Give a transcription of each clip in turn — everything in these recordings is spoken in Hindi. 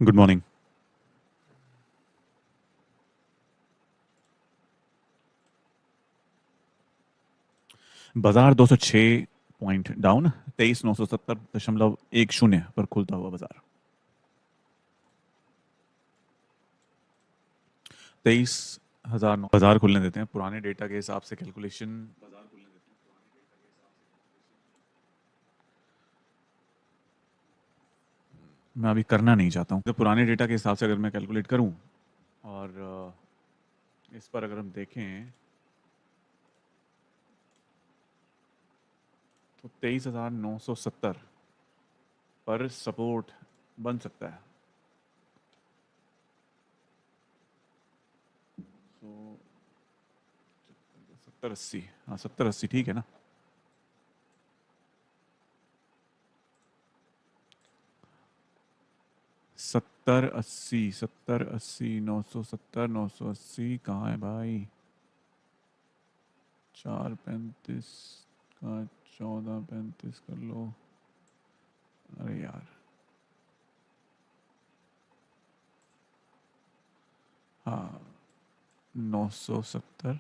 Good morning. बाजार 206 पॉइंट डाउन, 23,970.10 पर खुलता हुआ बाजार। 23,000 बाजार खुलने देते हैं पुराने डेटा के हिसाब से कैलकुलेशन। मैं अभी करना नहीं चाहता हूँ तो पुराने डेटा के हिसाब से अगर मैं कैलकुलेट करूँ और इस पर अगर हम देखें तो 23,970 पर सपोर्ट बन सकता है। तो 70-80, हाँ 70-80 ठीक है ना। 70-80, 70-80, 970, 980 कहाँ है भाई? 435 का 1435 कर लो। अरे यार, हाँ 970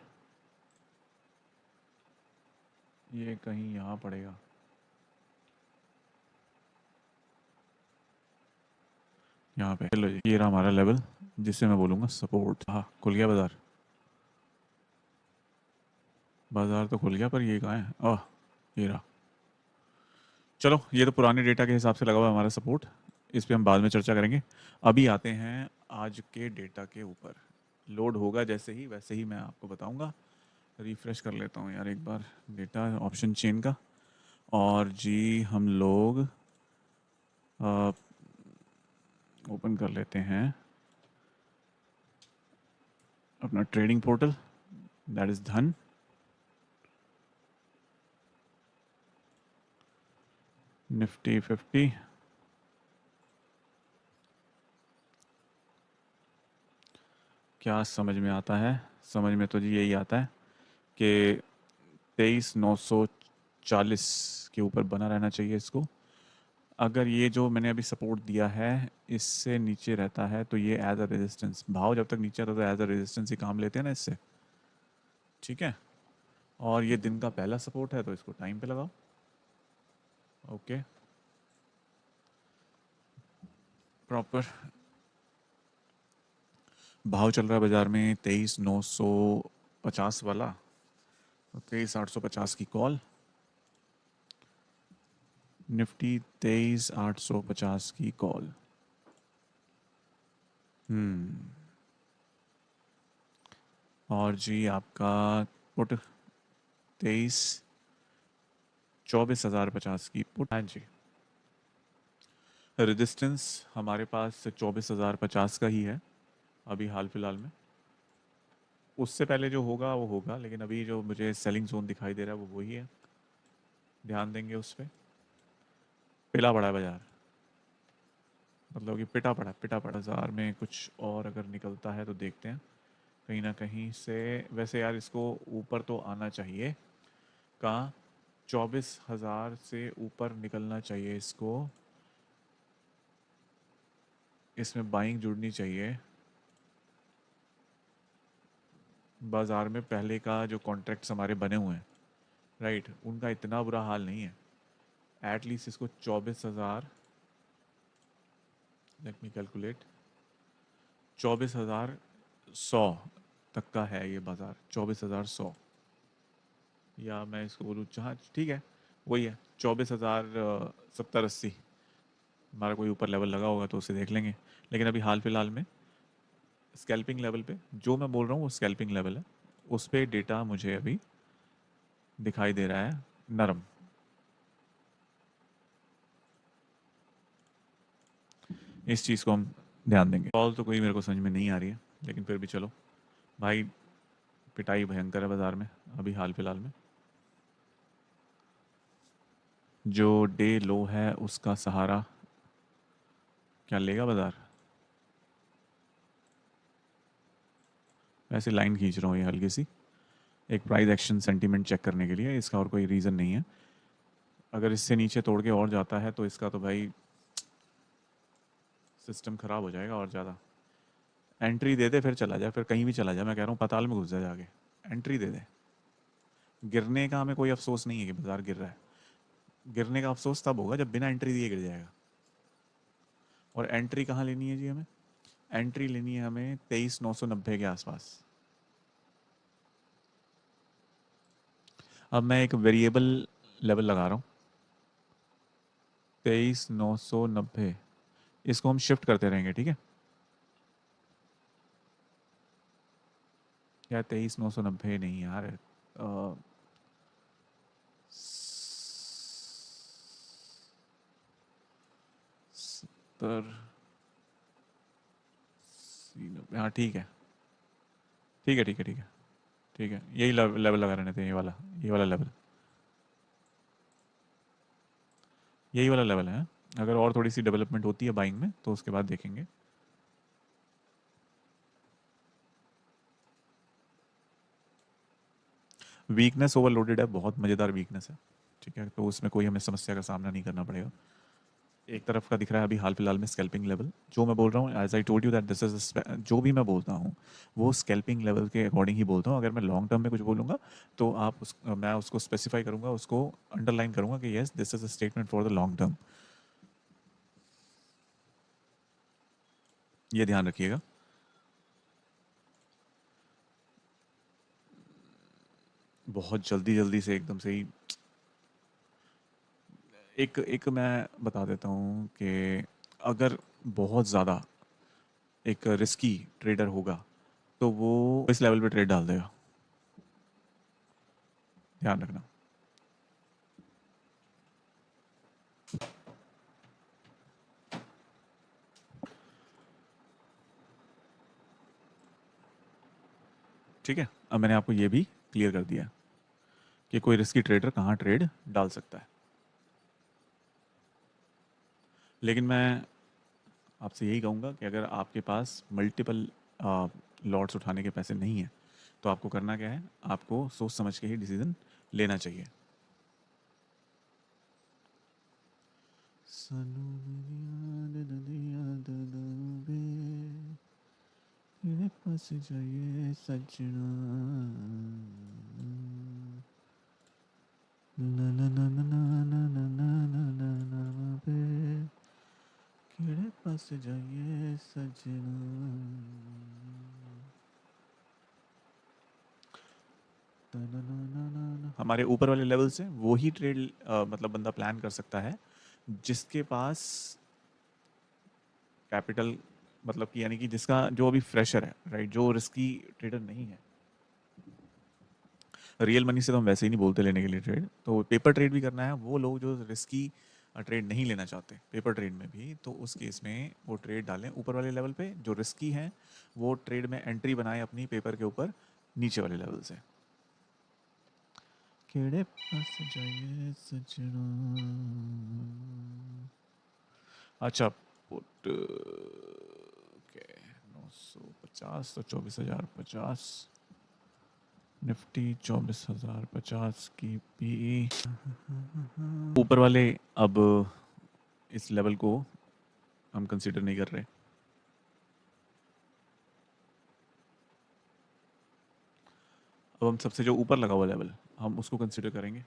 ये कहीं यहाँ पड़ेगा। यहाँ पे चलो जी, ये रहा हमारा लेवल जिससे मैं बोलूँगा सपोर्ट। हाँ खुल गया बाजार। बाजार तो खुल गया पर ये कहाँ है? ओह, ये रहा। चलो ये तो पुराने डेटा के हिसाब से लगा हुआ है हमारा सपोर्ट, इस पे हम बाद में चर्चा करेंगे। अभी आते हैं आज के डेटा के ऊपर। लोड होगा जैसे ही वैसे ही मैं आपको बताऊंगा। रिफ्रेश कर लेता हूँ यार एक बार डेटा ऑप्शन चेन का। और जी हम लोग ओपन कर लेते हैं अपना ट्रेडिंग पोर्टल, दैट इज़ धन। निफ्टी 50 क्या समझ में आता है? समझ में तो जी यही आता है कि 23,940 के ऊपर बना रहना चाहिए इसको। अगर ये जो मैंने अभी सपोर्ट दिया है इससे नीचे रहता है तो ये एज अ रेजिस्टेंस, भाव जब तक नीचे आता है तो एज अ रेजिस्टेंस ही काम लेते हैं ना इससे। ठीक है, और ये दिन का पहला सपोर्ट है तो इसको टाइम पे लगाओ। ओके, प्रॉपर भाव चल रहा है बाजार में 23,950 वाला, तो 23,850 की कॉल। निफ्टी 23,850 की कॉल। और जी आपका पुट 24,050 की पुट। हाँ जी, रेजिस्टेंस हमारे पास 24,050 का ही है अभी हाल फिलहाल में। उससे पहले जो होगा वो होगा, लेकिन अभी जो मुझे सेलिंग जोन दिखाई दे रहा है वो वही है। ध्यान देंगे उस पर। पिला पड़ा है बाजार, मतलब कि पिटा पड़ा बाजार में। कुछ और अगर निकलता है तो देखते हैं कहीं ना कहीं से। वैसे यार इसको ऊपर तो आना चाहिए, कहाँ? 24,000 से ऊपर निकलना चाहिए इसको। इसमें बाइंग जुड़नी चाहिए। बाजार में पहले का जो कॉन्ट्रैक्ट्स हमारे बने हुए हैं, राइट, उनका इतना बुरा हाल नहीं है। एटलीस्ट इसको 24,000, लेट मी कैलकुलेट, 24,100 तक का है ये बाजार। 24,100, या मैं इसको बोलूँ, जहाँ ठीक है वही है 24,070-80। हमारा कोई ऊपर लेवल लगा होगा तो उसे देख लेंगे, लेकिन अभी हाल फिलहाल में स्कैल्पिंग लेवल पे जो मैं बोल रहा हूँ वो स्कैल्पिंग लेवल है। उस पर डेटा मुझे अभी दिखाई दे रहा है नरम। इस चीज़ को हम ध्यान देंगे। कॉल तो कोई मेरे को समझ में नहीं आ रही है, लेकिन फिर भी चलो भाई, पिटाई भयंकर है बाजार में अभी हाल फिलहाल में। जो डे लो है उसका सहारा क्या लेगा बाजार? ऐसे लाइन खींच रहा हूँ ये हल्की सी, एक प्राइस एक्शन सेंटीमेंट चेक करने के लिए। इसका और कोई रीज़न नहीं है। अगर इससे नीचे तोड़ के और जाता है तो इसका तो भाई सिस्टम ख़राब हो जाएगा और ज़्यादा। एंट्री दे दे फिर चला जाए, फिर कहीं भी चला जाए, मैं कह रहा हूँ पाताल में घुस जाए जाके। एंट्री दे दे। गिरने का हमें कोई अफसोस नहीं है कि बाजार गिर रहा है। गिरने का अफसोस तब होगा जब बिना एंट्री दिए गिर जाएगा। और एंट्री कहाँ लेनी है जी हमें? एंट्री लेनी है हमें 23,990 के आसपास। अब मैं एक वेरिएबल लेवल लगा रहा हूँ, 23,990। इसको हम शिफ्ट करते रहेंगे, ठीक है? या 23,990 नहीं यार, सत्तर, हाँ ठीक है, ठीक है, ठीक है, ठीक है, ठीक है, यही लेवल लगा रहने थे, ये वाला लेवल, यही वाला लेवल है। अगर और थोड़ी सी डेवलपमेंट होती है बाइंग में तो उसके बाद देखेंगे। वीकनेस ओवरलोडेड है, बहुत मज़ेदार वीकनेस है, ठीक है? तो उसमें कोई हमें समस्या का सामना नहीं करना पड़ेगा। एक तरफ का दिख रहा है अभी हाल फिलहाल में स्कैल्पिंग लेवल। जो मैं बोल रहा हूँ, as I told you that this is, जो भी मैं बोलता हूँ वो स्कैल्पिंग लेवल के अकॉर्डिंग ही बोलता हूँ। अगर मैं लॉन्ग टर्म में कुछ बोलूँगा तो मैं उसको स्पेसिफाई करूँगा, उसको अंडरलाइन करूँगा कि yes this is a statement for the long term. ये ध्यान रखिएगा। बहुत जल्दी जल्दी से एकदम से ही एक एक मैं बता देता हूँ कि अगर बहुत ज़्यादा एक रिस्की ट्रेडर होगा तो वो इस लेवल पे ट्रेड डाल देगा, ध्यान रखना। ठीक है, अब मैंने आपको ये भी क्लियर कर दिया कि कोई रिस्की ट्रेडर कहाँ ट्रेड डाल सकता है। लेकिन मैं आपसे यही कहूँगा कि अगर आपके पास मल्टीपल लॉट्स उठाने के पैसे नहीं हैं तो आपको करना क्या है, आपको सोच समझ के ही डिसीजन लेना चाहिए। पास जाइए सजना, ना ना ना ना ना ना ना ना ना ना ना बे, किड़े पास जाइए सजना। हमारे ऊपर वाले लेवल से वो ही ट्रेड मतलब बंदा प्लान कर सकता है जिसके पास कैपिटल, मतलब कि यानी कि जिसका जो अभी फ्रेशर है, राइट, जो रिस्की ट्रेडर नहीं है। रियल मनी से तो हम वैसे ही नहीं बोलते लेने के लिए ट्रेड, तो पेपर ट्रेड भी करना है वो लोग जो रिस्की ट्रेड नहीं लेना चाहते पेपर ट्रेड में भी, तो उस केस में वो ट्रेड डालें ऊपर वाले लेवल पे। जो रिस्की हैं वो ट्रेड में एंट्री बनाए अपनी पेपर के ऊपर नीचे वाले लेवल से। केड़े पास जाइए सजना। अच्छा, पुट के 950 तो 24,050, निफ्टी 24,050 की पीई। ऊपर वाले अब इस लेवल को हम कंसिडर नहीं कर रहे। अब हम सबसे जो ऊपर लगा हुआ लेवल हम उसको कंसिडर करेंगे।